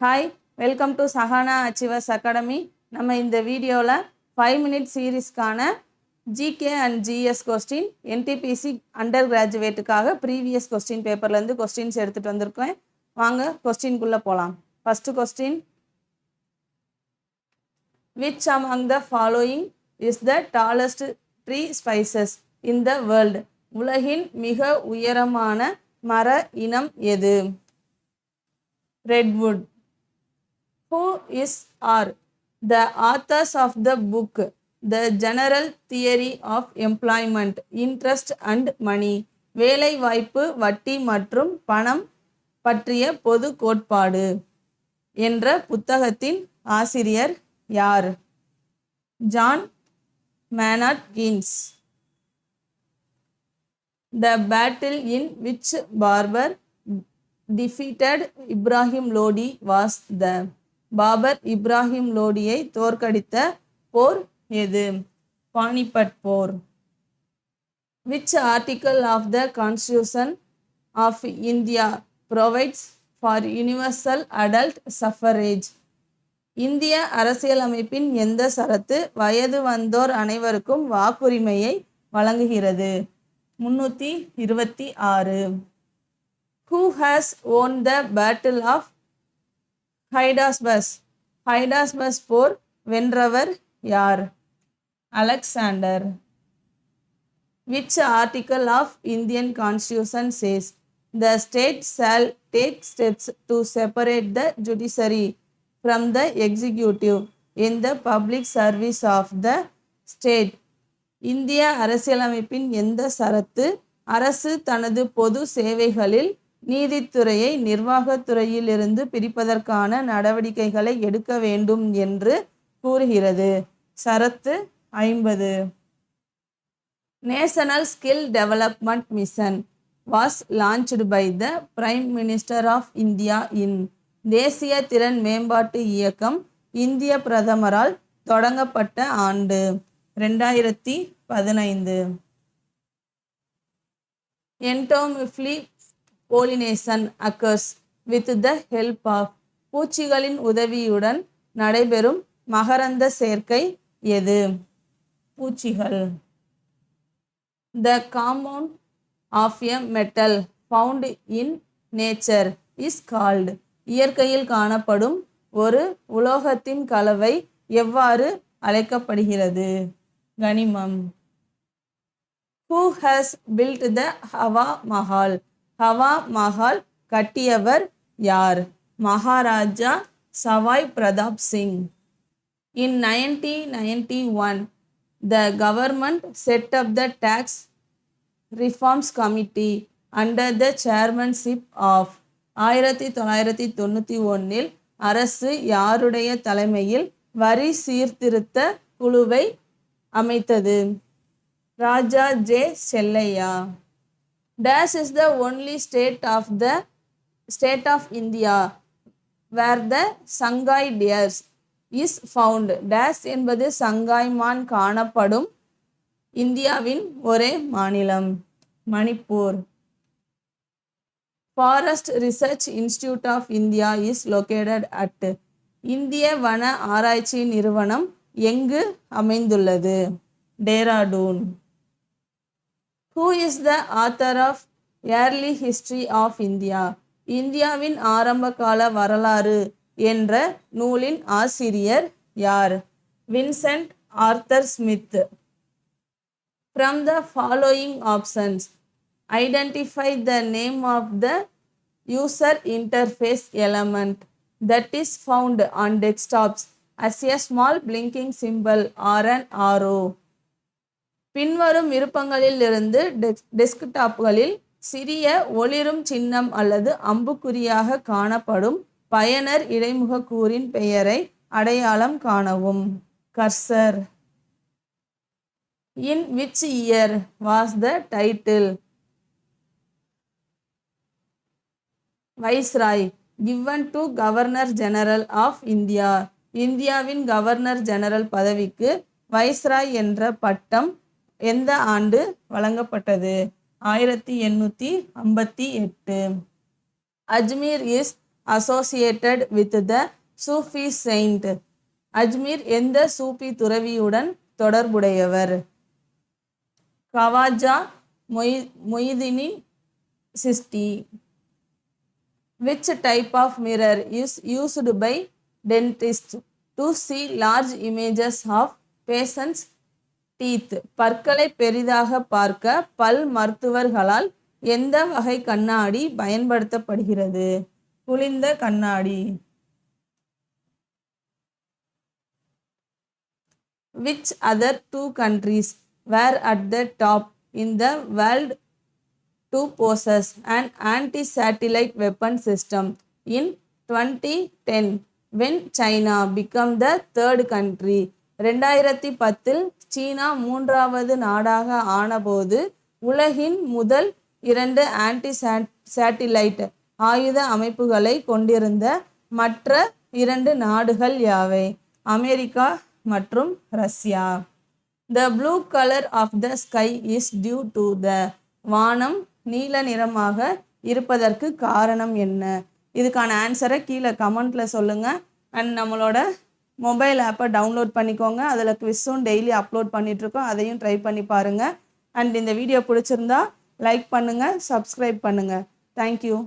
Hi, welcome to Sahana achievers academy. நம்ம இந்த வீடியோவில் 5 மினிட் சீரீஸ்க்கான GK and GS question NTPC under கிராஜுவேட்டுக்காக ப்ரீவியஸ் கொஸ்டின் பேப்பர்லேருந்து கொஸ்டின்ஸ் எடுத்துகிட்டு வந்திருக்கேன். வாங்க கொஸ்டின்குள்ளே போகலாம். First question, which among the following is the tallest tree species in the world? உலகின் மிக உயரமான மர இனம் எது? Redwood. Who is are the authors of the book The General Theory of Employment, Interest and Money? வேலை வாய்ப்பு, வட்டி மற்றும் பணம் பற்றிய பொது கோட்பாடு என்ற புத்தகத்தின் ஆசிரியர் யார்? John Maynard Keynes. The battle in which Barber defeated Ibrahim Lodi was the Babur Ibrahim லோடியை தோற்கடித்த போர் எது? பானிபட் போர். Which article of the Constitution of India provides for universal adult suffrage? இந்திய அரசியலமைப்பின் எந்த சரத்து வயது வந்தோர் அனைவருக்கும் வாக்குரிமையை வழங்குகிறது? 326. Who has won the Battle of ஹைடாஸ்பஸ் போர் வென்றவர் யார்? Alexander. Which article of Indian Constitution says the state shall take steps to separate the judiciary from the executive in the public service of the state? இந்திய அரசியலமைப்பின் எந்த சரத்து அரசு தனது பொது சேவைகளில் நீதித்துறையை நிர்வாகத்துறையிலிருந்து பிரிப்பதற்கான நடவடிக்கைகளை எடுக்க வேண்டும் என்று கூறுகிறது? சரத்து 50. National skill development mission was launched by the prime minister of India in. தேசிய திறன் மேம்பாட்டு இயக்கம் இந்திய பிரதமரால் தொடங்கப்பட்ட ஆண்டு? 2015. என்டோமிஃப்லி pollination occurs with the help of. பூச்சிகளின் உதவியுடன் நடைபெறும் மகரந்த சேர்க்கை எது? பூச்சிகள். The compound of a metal found in nature is called. இயற்கையில் காணப்படும் ஒரு உலோகத்தின் கலவை எவ்வாறு அழைக்கப்படுகிறது? கனிமம். Who has built the Hawa Mahal? ஹவா மஹால் கட்டியவர் யார்? Maharaja Sawai Pratap Singh. In 1991, the government set up the tax reforms committee under the chairmanship of. 1991 அரசு யாருடைய தலைமையில் வரி சீர்திருத்த குழுவை அமைத்தது? Raja J Chelliah. Dash is the only state of India where the Sangai deer is found. Dash என்பது சங்காய் மான் காணப்படும் இந்தியாவின் ஒரே மாநிலம்? Manipur. Forest Research Institute of India is located at. இந்திய வன ஆராய்ச்சி நிறுவனம் எங்கு அமைந்துள்ளது? Dehradun. Who is the author of Early History of India? இந்தியாவின் ஆரம்பகால வரலாறு என்ற நூலின் ஆசிரியர் யார்? Vincent Arthur Smith. From the following options, identify the name of the user interface element that is found on desktops as a small blinking symbol or an arrow. பின்வரும் விருப்பங்களில் இருந்து டெஸ்க்டாப்களில் சிறிய ஒளிரும் சின்னம் அல்லது அம்புக்குறியாக காணப்படும் பயனர் இடைமுக கூறின் பெயரை அடையாளம் காணவும். Cursor. In which year was the title Viceroy given to Governor General of India? இந்தியாவின் கவர்னர் ஜெனரல் பதவிக்கு வைஸ்ராய் என்ற பட்டம் எந்த ஆண்டு வழங்கப்பட்டது? 1858. Ajmer is associated with the Sufi saint? Ajmer எந்த சூஃபி துறவியுடன் தொடர்புடையவர்? Khawaja Moideen sixty. Which type of mirror is used by dentists to see large images of patients' teeth? பற்களை பெரிதாக பார்க்க பல் மருத்துவர்களால் எந்த வகை கண்ணாடி பயன்படுத்தப்படுகிறது? குளிர்ந்த கண்ணாடி. Which other two countries were at the top in the world to possess an anti-satellite weapon system in 2010 when China became the third country? 2010 சீனா மூன்றாவது நாடாக ஆனபோது உலகின் முதல் 2 ஆன்டி சேட்டிலைட் ஆயுத அமைப்புகளை கொண்டிருந்த மற்ற 2 நாடுகள் யாவை? அமெரிக்கா மற்றும் Russia. The blue color of the sky is due to the. வானம் நீல நிறமாக இருப்பதற்கு காரணம் என்ன? இதுக்கான ஆன்சரை கீழே கமெண்ட்டில் சொல்லுங்கள். அண்ட் நம்மளோட மொபைல் ஆப்பை டவுன்லோட் பண்ணிக்கோங்க. அதில் குவிஸும் டெய்லி அப்லோட் பண்ணிகிட்ருக்கோம், அதையும் ட்ரை பண்ணி பாருங்கள். அண்ட் இந்த வீடியோ பிடிச்சிருந்தா லைக் பண்ணுங்கள், சப்ஸ்கிரைப் பண்ணுங்கள். தேங்க்யூ.